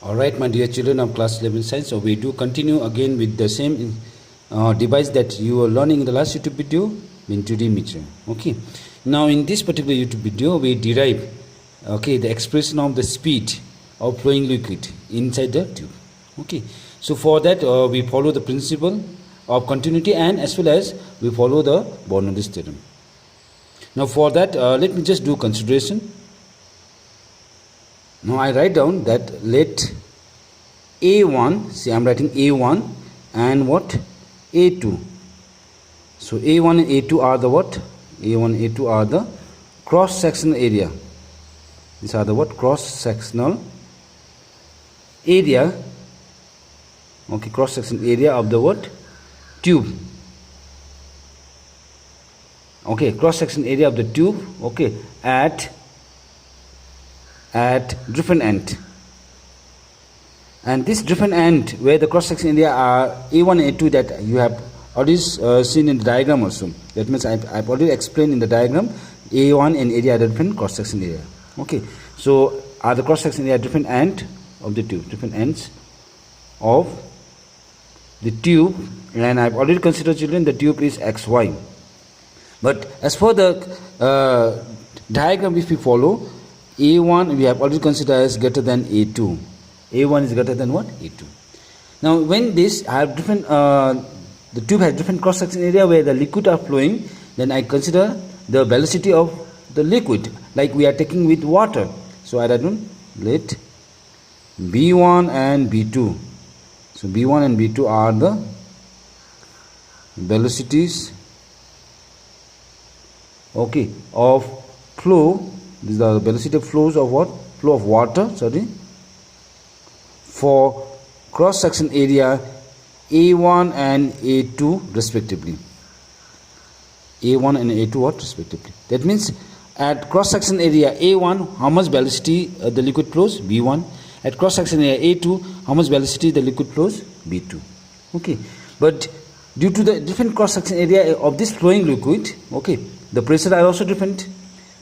Alright, my dear children of class 11 science, so we do continue again with the same device that you were learning in the last YouTube video in 2D meter. Okay, now in this particular YouTube video we derive the expression of the speed of flowing liquid inside the tube. Okay, so for that we follow the principle of continuity and as well as we follow the Bernoulli's theorem. Now for that let me just do consideration. Now I write down that let A1, see I am writing A1 and what? A2. So A1 and A2 are the what? A1 and A2 are the cross-sectional area. These are the what? Cross-sectional area. Okay, cross-sectional area of the what? Tube. Okay, cross-sectional area of the tube. Okay, at different end, and this different end where the cross section area are A1 and A2 that you have already seen in the diagram also. That means I've already explained in the diagram A1 and area are the different cross section area. Okay, so are the cross section area different end of the tube, different ends of the tube, and I've already considered, children, the tube is XY. But as for the diagram, if we follow, A1 we have already considered as greater than A2. A1 is greater than what? A2. Now when this have different, the tube has different cross section area where the liquid are flowing, then I consider the velocity of the liquid like we are taking with water. So I write down let B1 and B2. So B1 and B2 are the velocities of flow. These are the velocity of flows of what? Flow of water, for cross section area A1 and A2 respectively. A1 and A2 what respectively? That means at cross section area A1 how much velocity the liquid flows? B1. At cross section area A2 how much velocity the liquid flows? B2. Okay, but due to the different cross section area of this flowing liquid, the pressure are also different,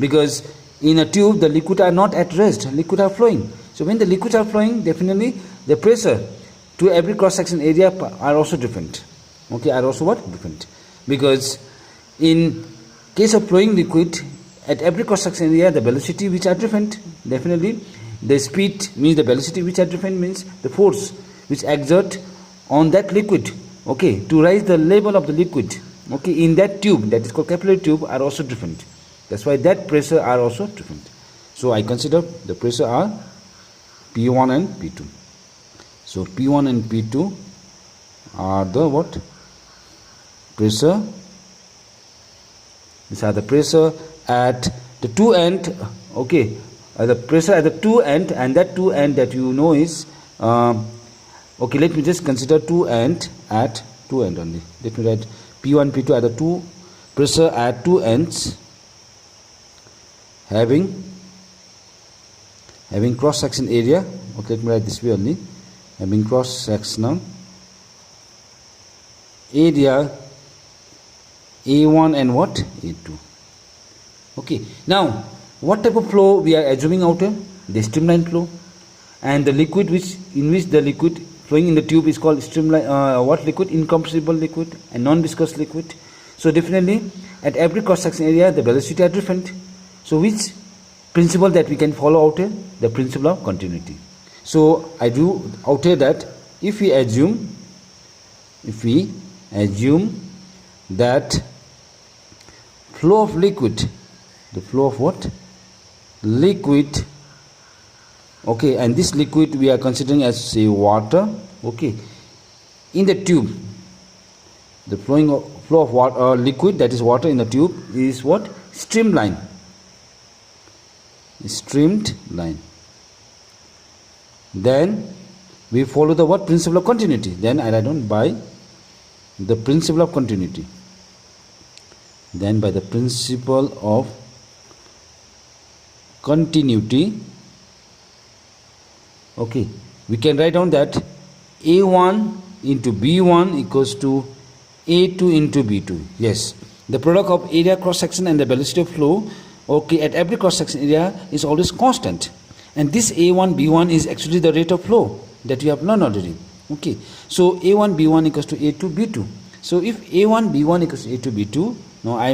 because in a tube the liquid are not at rest, liquid are flowing. So when the liquids are flowing, definitely the pressure to every cross section area are also different. Are also what? Different. Because in case of flowing liquid, at every cross section area the velocity which are different. Definitely the speed means the velocity which are different means the force which exert on that liquid to raise the level of the liquid in that tube, that is called capillary tube, are also different. That's why that pressure are also different. So I consider the pressure are P1 and P2. So P1 and P2 are the what? Pressure. These are the pressure at the two end. The pressure at the two end, and that two end that you know is let me just consider two end at two end only. Let me write P1 P2 are the two pressure at two ends having cross section area. Let me write this way only, having cross sectional area A1 and what? A2. Now what type of flow we are assuming out here? The streamline flow, and the liquid in which the liquid flowing in the tube is called streamline liquid? Incompressible liquid and non-viscous liquid. So definitely at every cross section area the velocity are different. So which principle that we can follow out here? The principle of continuity. So I do out here that if we assume that flow of liquid, the flow of what? Liquid, and this liquid we are considering as say water, in the tube, the flow of water, liquid, that is water in the tube, is what? Streamline. Streamed line. Then we follow the what? Principle of continuity. Then I write down by the principle of continuity. Then by the principle of continuity, we can write down that A1 into B1 equals to A2 into B2. Yes, the product of area cross section and the velocity of flow at every cross section area is always constant, And this A1 B1 is actually the rate of flow that we have learned already. Okay, so A1 B1 equals to A2 B2. So if A1 B1 equals to A2 B2, now I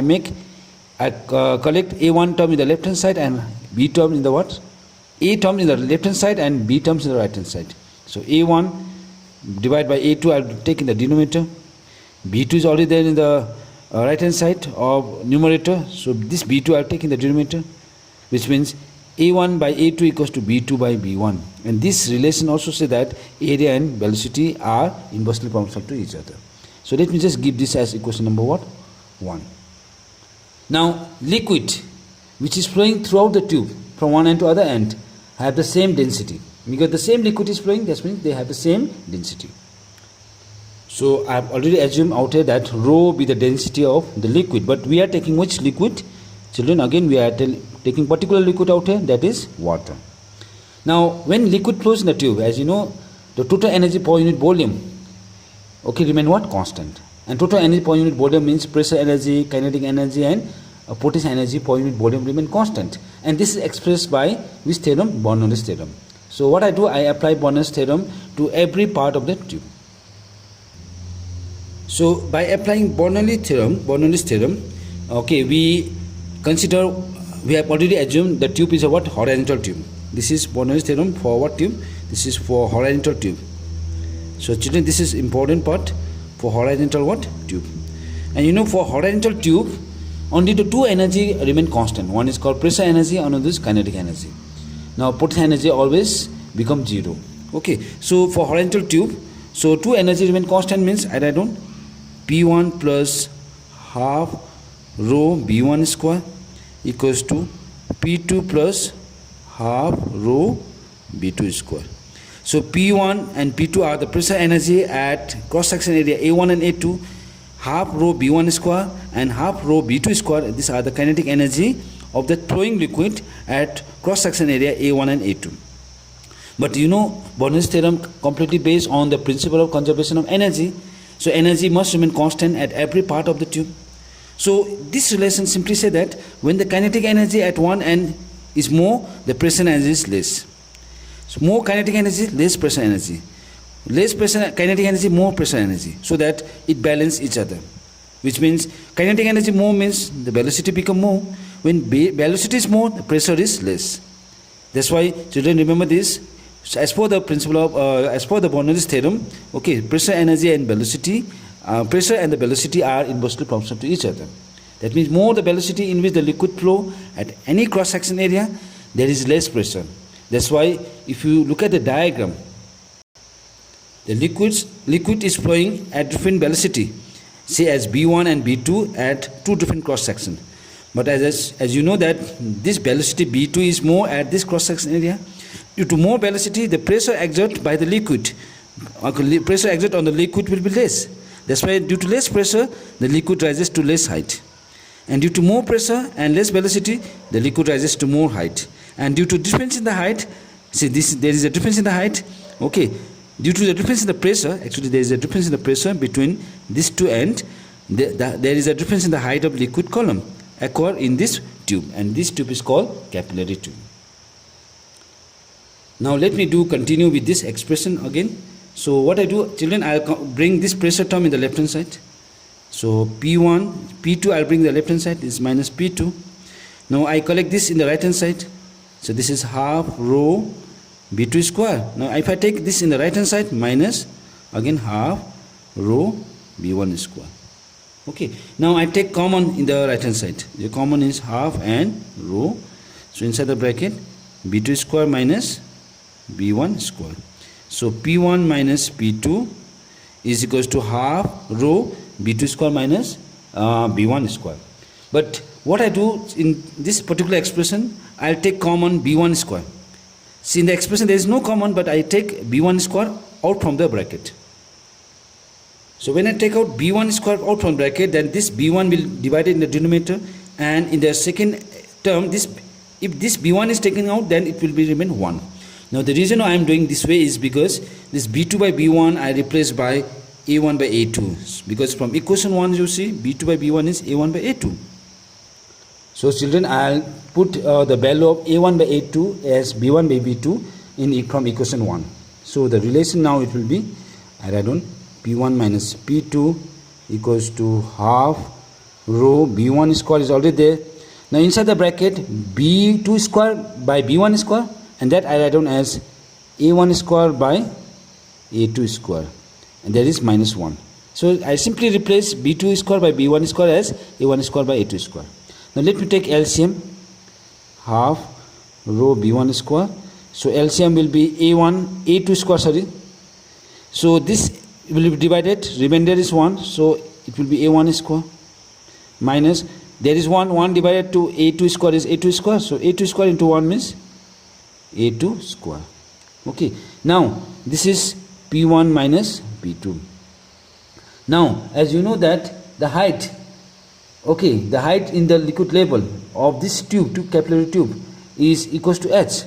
collect A1 term in the left hand side and B term in the what? A term in the left hand side and B terms in the right hand side. So A1 divided by A2 I will take in the denominator. B2 is already there in the right hand side of numerator. So this B2 I will take in the denominator, which means A1 by A2 equals to B2 by B1. And this relation also says that area and velocity are inversely proportional to each other. So let me just give this as equation number what? 1. Now liquid which is flowing throughout the tube from one end to other end have the same density. Because the same liquid is flowing, that means they have the same density. So I have already assumed out here that rho be the density of the liquid. But we are taking which liquid? Children, again we are taking particular liquid out here, that is water. Now when liquid flows in the tube, as you know, the total energy per unit volume, okay, remain what? Constant. And total energy per unit volume means pressure energy, kinetic energy and potential energy per unit volume remain constant. And this is expressed by which theorem? Bernoulli's theorem. So what I do, I apply Bernoulli's theorem to every part of the tube. So by applying Bernoulli's theorem, okay, we have already assumed the tube is a what? Horizontal tube. This is Bernoulli's theorem for what tube? This is for horizontal tube. So children, this is important part for horizontal what? Tube. And you know, for horizontal tube, only the two energy remain constant. One is called pressure energy, another is kinetic energy. Now potential energy always become 0. Okay, so for horizontal tube, so two energy remain constant means I write down P1 plus half rho B1 square equals to P2 plus half rho B2 square. So P1 and P2 are the pressure energy at cross section area A1 and A2, half rho B1 square and half rho B2 square. These are the kinetic energy of the flowing liquid at cross section area A1 and A2. But you know, Bernoulli's theorem completely based on the principle of conservation of energy. So energy must remain constant at every part of the tube. So this relation simply say that when the kinetic energy at one end is more, the pressure energy is less. So more kinetic energy, less pressure energy. Less pressure kinetic energy, more pressure energy, so that it balance each other. Which means kinetic energy more means the velocity become more. When velocity is more, the pressure is less. That's why children remember this. So as per the principle of as per the Bernoulli's theorem, okay, pressure energy and velocity, pressure and the velocity are inversely proportional to each other. That means more the velocity in which the liquid flow at any cross section area, there is less pressure. That's why if you look at the diagram, the liquid is flowing at different velocity, say as B1 and B2 at two different cross sections. But as you know that this velocity B2 is more at this cross section area. Due to more velocity, the pressure exerted by the liquid, pressure exerted on the liquid will be less. That's why due to less pressure, the liquid rises to less height. And due to more pressure and less velocity, the liquid rises to more height. And due to difference in the height, see there is a difference in the height, okay. Due to the difference in the pressure, actually there is a difference in the pressure between these two ends, there is a difference in the height of liquid column occur in this tube, and this tube is called capillary tube. Now let me continue with this expression again. So what I do, children, I'll bring this pressure term in the left hand side. So P1, P2 I'll bring the left hand side, is minus P2. Now I collect this in the right hand side. So this is half rho B2 square. Now if I take this in the right hand side, minus again half rho B1 square. Okay, now I take common in the right hand side. The common is half and rho. So inside the bracket, B2 square minus B1 square. So P1 minus P2 is equals to half rho B2 square minus B1 square. But what I do in this particular expression, I'll take common B1 square. See, in the expression there is no common, but I take B1 square out from the bracket. So when I take out B1 square out from bracket, then this B1 will divide it in the denominator, and in the second term, if this B1 is taken out, then it will be remain 1. Now the reason I am doing this way is because this B2 by B1 I replace by A1 by A2, because from equation 1 you see B2 by B1 is A1 by A2. So children, I'll put the value of A1 by A2 as B1 by B2 from equation 1. So the relation now it will be, I write on P1 minus P2 equals to half rho B1 square is already there. Now inside the bracket B2 square by B1 square, and that I write down as A1 square by A2 square, and that is minus 1. So I simply replace B2 square by B1 square as A1 square by A2 square. Now let me take LCM, half rho B1 square. So LCM will be A2 square, sorry. So this will be divided, remainder is 1, so it will be A1 square minus, there is 1 divided to A2 square is A2 square, so A2 square into 1 means A2 square. Okay, now this is P1 minus P2. Now as you know that the height, okay, the height in the liquid level of this tube, capillary tube, is equals to h.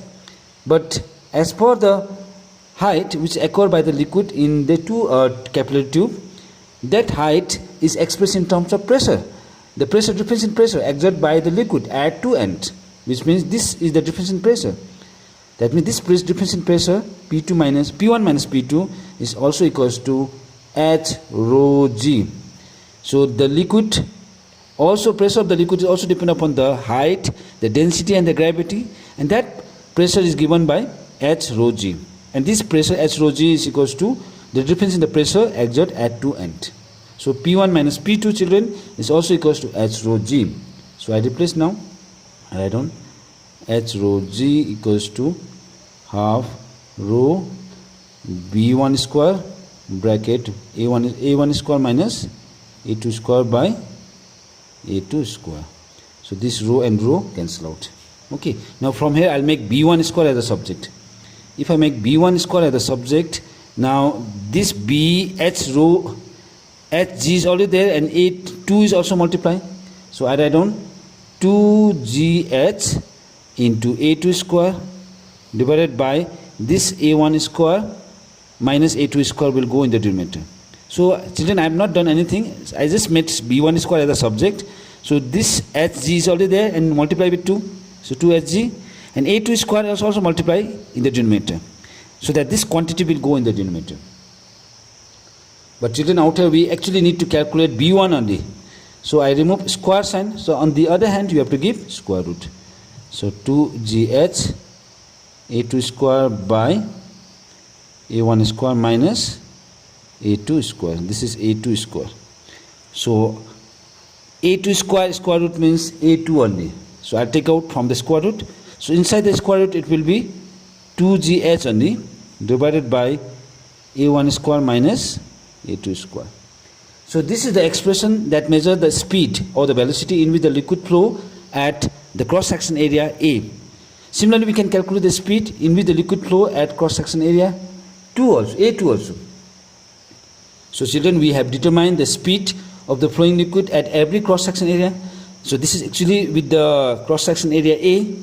But as per the height which occur by the liquid in the capillary tube, that height is expressed in terms of pressure. The pressure, difference in pressure exerted by the liquid at two ends, which means this is the difference in pressure. That means this difference in pressure P1 minus P2 is also equals to H rho G. So the liquid, also pressure of the liquid is also depend upon the height, the density and the gravity, and that pressure is given by H rho G. And this pressure H rho G is equals to the difference in the pressure exerted at two ends. So P1 minus P2, children, is also equals to H rho G. So I replace now, I write on H rho G equals to half rho B1 square bracket A1 square minus A2 square by A2 square. So this rho and rho cancel out. Okay, now from here I'll make B1 square as a subject. If I make B1 square as a subject, now this B H rho Hg is already there and A2 is also multiplying. So I write down 2gh into A2 square divided by this A1 square minus A2 square will go in the denominator. So children, I have not done anything. I just made B1 square as a subject. So this Hg is already there and multiply with 2. So 2Hg, and A2 square is also multiply in the denominator, so that this quantity will go in the denominator. But children, out here we actually need to calculate B1 only. So I remove square sign. So on the other hand, you have to give square root. So 2gh A2 square by A1 square minus A2 square. This is A2 square. So A2 square root means A2 only. So I'll take out from the square root. So inside the square root it will be 2gh only divided by A1 square minus A2 square. So this is the expression that measures the speed or the velocity in which the liquid flow at the cross-section area A. Similarly, we can calculate the speed in which the liquid flow at cross-section area A2 also. So children, we have determined the speed of the flowing liquid at every cross-section area. So this is actually with the cross-section area A.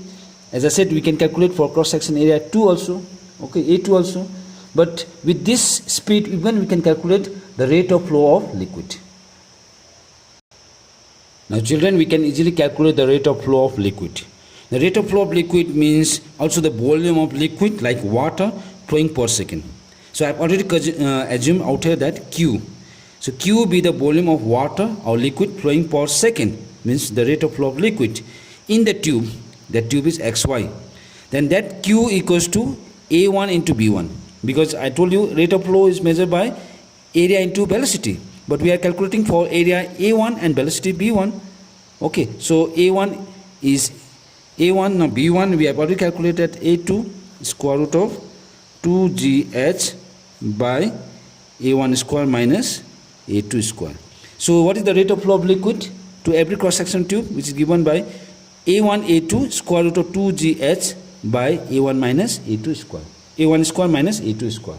As I said, we can calculate for cross-section area 2 also, okay, A2 also. But with this speed, even we can calculate the rate of flow of liquid. Now children, we can easily calculate the rate of flow of liquid. The rate of flow of liquid means also the volume of liquid like water flowing per second. So I have already assumed out here that Q. So Q will be the volume of water or liquid flowing per second, means the rate of flow of liquid in the tube. That tube is XY. Then that Q equals to A1 into B1. Because I told you rate of flow is measured by area into velocity. But we are calculating for area A1 and velocity B1. Okay, so A1 is A1, now B1 we have already calculated A2 square root of 2gh by A1 square minus A2 square. So what is the rate of flow of liquid to every cross-section tube, which is given by A1 A2 square root of 2gh by A1 minus A2 square. A1 square minus A2 square.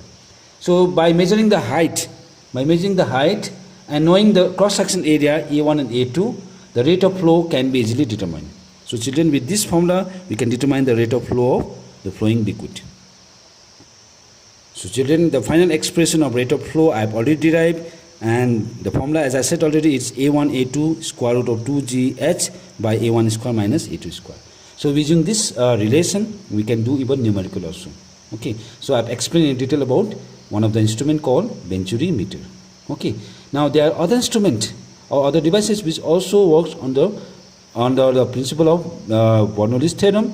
So by measuring the height and knowing the cross-section area A1 and A2, the rate of flow can be easily determined. So children, with this formula we can determine the rate of flow of the flowing liquid. So children, the final expression of rate of flow I have already derived, and the formula, as I said already, is A1 A2 square root of 2gh by A1 square minus A2 square. So using this relation, we can do even numerical also. Okay, so I've explained in detail about one of the instrument called Venturi meter. Okay, now there are other instrument or other devices which also works under the principle of Bernoulli's theorem.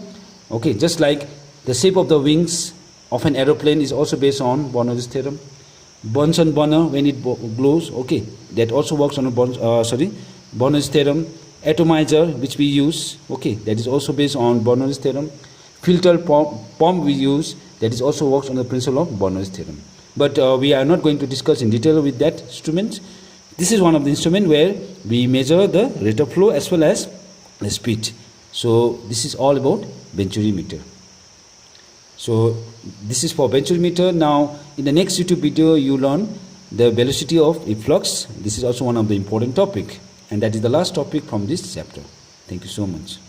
Okay, just like the shape of the wings of an aeroplane is also based on Bernoulli's theorem. Bunsen burner, when it glows, okay, that also works on Bernoulli's theorem. Atomizer, which we use, okay, that is also based on Bernoulli's theorem. Filter pump we use, that is also works on the principle of Bernoulli's theorem. But we are not going to discuss in detail with that instrument. This is one of the instruments where we measure the rate of flow as well as the speed. So this is all about Venturi meter. So this is for Venturi meter. Now in the next YouTube video you learn the velocity of efflux. This is also one of the important topic, and that is the last topic from this chapter. Thank you so much.